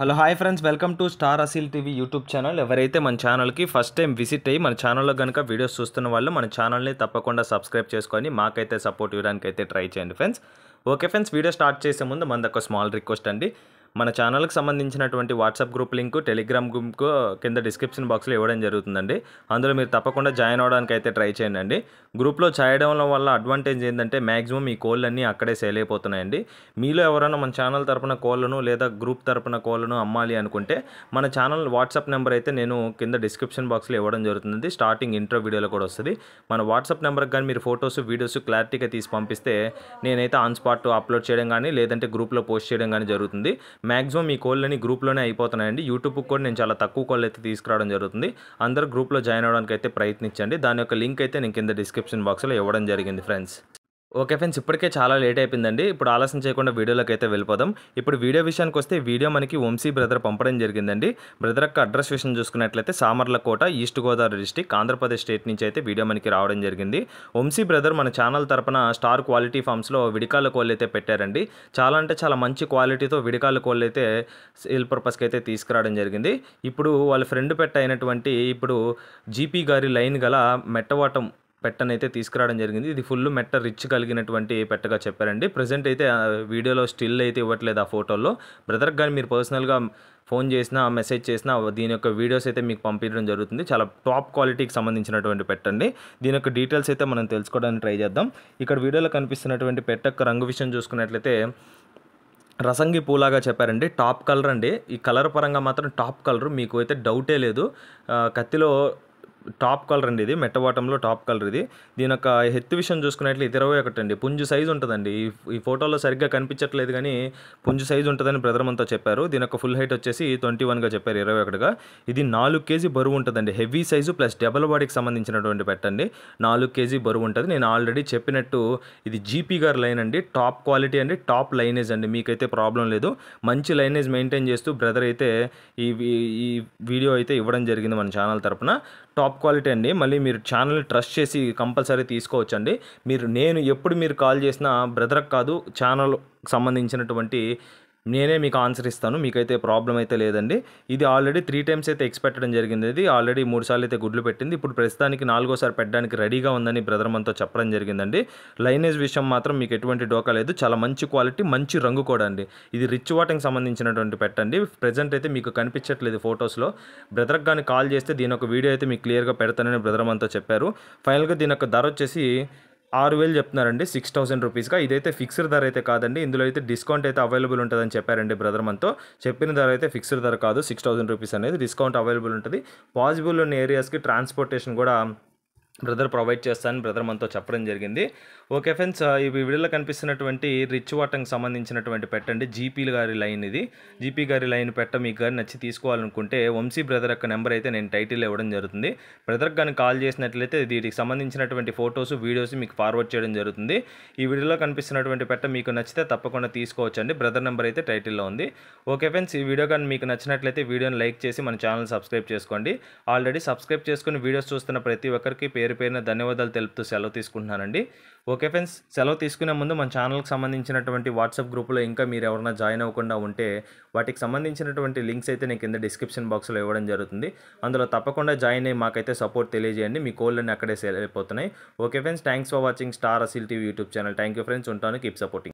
Hello hi friends, welcome to star Aseel TV YouTube channel. ఎవరైతే మన ఛానల్కి ఫస్ట్ టైం విజిట్ అయ్యి మన ఛానల్లో కనుక వీడియోస్ చూస్తున్న వాళ్ళు మన ఛానల్ని తప్పకుండా సబ్స్క్రైబ్ చేసుకొని మాకైతే సపోర్ట్ ఇవ్వడానికి అయితే ట్రై చేయండి friends. Okay friends, video start చేసే ముందు మనది ఒక స్మాల్ రిక్వెస్ట్ అండి. మన ఛానల్కి సంబంధించినటువంటి WhatsApp group link, Telegram group కింద డిస్క్రిప్షన్ బాక్స్లో ఇవ్వడం జరుగుతుందండి. అందులో మీరు తప్పకుండా జాయిన్ అవ్వడానికి అయితే ట్రై చేయండి. గ్రూప్లో చేయడం వల్ల అడ్వాంటేజ్ ఏంటంటే మ్యాక్సిమం ఈ కోళ్ళన్నీ అక్కడే సేల్ అయిపోతున్నాయండి. మీలో ఎవరైనా మన ఛానల్ తరపున కోళ్ళను లేదా గ్రూప్ తరపున కోళ్ళను అమ్మాలి అనుకుంటే మన ఛానల్ వాట్సాప్ నెంబర్ అయితే నేను కింద డిస్క్రిప్షన్ బాక్స్లో ఇవ్వడం జరుగుతుంది. స్టార్టింగ్ ఇంట్రో వీడియోలో కూడా వస్తుంది. మన వాట్సాప్ నెంబర్కి కానీ మీరు ఫొటోస్, వీడియోస్ క్లారిటీగా తీసి పంపిస్తే నేనైతే ఆన్ స్పాట్ అప్లోడ్ చేయడం కానీ లేదంటే గ్రూప్లో పోస్ట్ చేయడం కానీ జరుగుతుంది. మ్యాక్సిమం ఈ కోళ్ళని గ్రూప్లోనే అయిపోతున్నాయండి. యూట్యూబ్కి కూడా నేను చాలా తక్కువ కోళ్ళు అయితే తీసుకురావడం జరుగుతుంది. అందరూ గ్రూప్లో జాయిన్ అవ్వడానికి అయితే ప్రయత్నించండి. దాని యొక్క లింక్ అయితే నేను కింద డిస్క్రిప్షన్ బాక్స్లో ఇవ్వడం జరిగింది ఫ్రెండ్స్. ఓకే ఫ్రెండ్స్, ఇప్పటికే చాలా లేట్ అయిపోయిందండి. ఇప్పుడు ఆలస్యం చేయకుండా వీడియోలోకి అయితే వెళ్ళిపోదాం. ఇప్పుడు వీడియో విషయానికి వస్తే వీడియో మనకి వంశీ బ్రదర్ పంపడం జరిగిందండి. బ్రదర్ యొక్క అడ్రస్ విషయం చూసుకున్నట్లయితే Samarlakota, east Godavari district, Andhra Pradesh state నుంచి అయితే వీడియో మనకి రావడం జరిగింది. వంశీ బ్రదర్ మన ఛానల్ తరపున స్టార్ క్వాలిటీ ఫార్మ్స్లో విడికాల కోళ్ళు అయితే పెట్టారండి. చాలా అంటే చాలా మంచి క్వాలిటీతో విడికాల కోళ్ళు అయితే సేల్ పర్పస్కి అయితే తీసుకురావడం జరిగింది. ఇప్పుడు వాళ్ళ ఫ్రెండ్ పెట్ట అయినటువంటి ఇప్పుడు జీపీ గారి లైన్ గల మెట్టవాటం పెట్టనైతే తీసుకురావడం జరిగింది. ఇది ఫుల్ మెట్ట రిచ్ కలిగినటువంటి పెట్టగా చెప్పారండి. ప్రజెంట్ అయితే వీడియోలో స్టిల్ అయితే ఇవ్వట్లేదు ఆ ఫోటోలో. బ్రదర్కి కానీ మీరు పర్సనల్గా ఫోన్ చేసినా, మెసేజ్ చేసినా దీని యొక్క వీడియోస్ అయితే మీకు పంపించడం జరుగుతుంది. చాలా టాప్ క్వాలిటీకి సంబంధించినటువంటి పెట్టండి. దీని యొక్క డీటెయిల్స్ అయితే మనం తెలుసుకోవడానికి ట్రై చేద్దాం. ఇక్కడ వీడియోలో కనిపిస్తున్నటువంటి పెట్ట యొక్క రంగు విషయం చూసుకున్నట్లయితే రసంగి పూలాగా చెప్పారండి. టాప్ కలర్ అండి. ఈ కలర్ పరంగా మాత్రం టాప్ కలర్, మీకు అయితే డౌటే లేదు. కత్తిలో టాప్ కలర్ అండి. ఇది మెట్టవాటంలో టాప్ కలర్. ఇది దీని యొక్క హెత్తు విషయం చూసుకున్నట్లయితే 21 అండి. పుంజు సైజు ఉంటుందండి. ఈ ఫోటోలో సరిగ్గా కనిపించట్లేదు కానీ పుంజు సైజు ఉంటుందని బ్రదర్ మనతో చెప్పారు. దీని యొక్క ఫుల్ హైట్ వచ్చేసి 21గా చెప్పారు, 21గా. ఇది 4 కేజీ బరువు ఉంటుందండి. హెవీ సైజు ప్లస్ డబల్ బాడీకి సంబంధించినటువంటి పెట్టండి. 4 కేజీ బరువు ఉంటుంది. నేను ఆల్రెడీ చెప్పినట్టు ఇది జీపీ గారి లైన్ అండి. టాప్ క్వాలిటీ అండి, టాప్ లైనేజ్ అండి. మీకైతే ప్రాబ్లం లేదు. మంచి లైనేజ్ మెయింటైన్ చేస్తూ బ్రదర్ అయితే ఈ వీడియో అయితే ఇవ్వడం జరిగింది మన ఛానల్ తరపున. టాప్ క్వాలిటీ అండి. మళ్ళీ మీరు ఛానల్ని ట్రస్ట్ చేసి కంపల్సరీ తీసుకోవచ్చండి. నేను ఎప్పుడు మీరు కాల్ చేసినా బ్రదర్కి కాదు, ఛానల్ సంబంధించినటువంటి నేనే మీకు ఆన్సర్ ఇస్తాను. మీకైతే ప్రాబ్లం అయితే లేదండి. ఇది ఆల్రెడీ 3 టైమ్స్ అయితే ఎక్స్పెట్టడం జరిగింది. ఇది ఆల్రెడీ 3 సార్లు అయితే గుడ్లు పెట్టింది. ఇప్పుడు ప్రస్తుతానికి 4వసారి పెట్టడానికి రెడీగా ఉందని బ్రదర్ మనతో చెప్పడం జరిగిందండి. లైనేజ్ విషయం మాత్రం మీకు ఎటువంటి డోకా లేదు. చాలా మంచి క్వాలిటీ, మంచి రంగు కూడా అండి. ఇది రిచ్ వాటింగ్ సంబంధించినటువంటి పెట్టండి. ప్రజెంట్ అయితే మీకు కనిపించట్లేదు ఫొటోస్లో. బ్రదర్కి కానీ కాల్ చేస్తే దీని ఒక వీడియో అయితే మీకు క్లియర్గా పెడతానని బ్రదర్ మనతో చెప్పారు. ఫైనల్గా దీని యొక్క ధర వచ్చేసి 6,000 చెప్తున్నారండి, 6,000 రూపీస్గా. ఇదైతే ఫిక్స్డ్ ధర అయితే కాదండి. ఇందులో అయితే డిస్కౌంట్ అయితే అవైలబుల్ ఉంటుందని చెప్పారండి బ్రదర్ మనతో. చెప్పిన ధర అయితే ఫిక్స్డ్ ధర కాదు, 6,000 రూపీస్ అనేది డిస్కౌంట్ అవైలబుల్ ఉంటుంది. పాసిబుల్ ఉన్న ఏరియాస్కి ట్రాన్స్పోర్టేషన్ కూడా బ్రదర్ ప్రొవైడ్ చేస్తానని బ్రదర్ మనతో చెప్పడం జరిగింది. ఓకే ఫ్రెండ్స్, ఈ వీడియోలో కనిపిస్తున్నటువంటి రిచ్ వాటంకి సంబంధించినటువంటి పెట్టండి. జీపీ గారి లైన్ ఇది. జీపీ గారి లైన్ పెట్ట మీకు కానీ నచ్చి తీసుకోవాలనుకుంటే వంశీ బ్రదర్ యొక్క నెంబర్ అయితే నేను టైటిల్ ఇవ్వడం జరుగుతుంది. బ్రదర్కి కానీ కాల్ చేసినట్లయితే వీటికి సంబంధించినటువంటి ఫొటోస్, వీడియోస్ మీకు ఫార్వర్డ్ చేయడం జరుగుతుంది. ఈ వీడియోలో కనిపిస్తున్నటువంటి పెట్ట మీకు నచ్చితే తప్పకుండా తీసుకోవచ్చండి. బ్రదర్ నెంబర్ అయితే టైటిల్లో ఉంది. ఓకే ఫ్రెండ్స్, ఈ వీడియో కానీ మీకు నచ్చినట్లయితే వీడియోని లైక్ చేసి మన ఛానల్ సబ్స్క్రైబ్ చేసుకోండి. ఆల్రెడీ సబ్స్క్రైబ్ చేసుకుని వీడియోస్ చూస్తున్న ప్రతి ఒక్కరికి పేరున ధన్యవాదాలు తెలుపుతూ సెలవు తీసుకుంటున్నానండి. ఓకే ఫ్రెండ్స్, సెలవు తీసుకునే ముందు మన ఛానల్కి సంబంధించినటువంటి వాట్సాప్ గ్రూప్లో ఇంకా మీరు ఎవరైనా జాయిన్ అవ్వకుండా ఉంటే వాటికి సంబంధించినటువంటి లింక్స్ అయితే నేను కింద డిస్క్రిప్షన్ బాక్స్లో ఇవ్వడం జరుగుతుంది. అందులో తప్పకుండా జాయిన్ అయ్యి మాకైతే సపోర్ట్ తెలియజేయండి. మీ కోళ్ళని అక్కడే సేల్ అయిపోతున్నాయి. Okay friends, thanks for watching Star Aseel TV YouTube channel. Thank you friends, ఉంటాను. Keep supporting.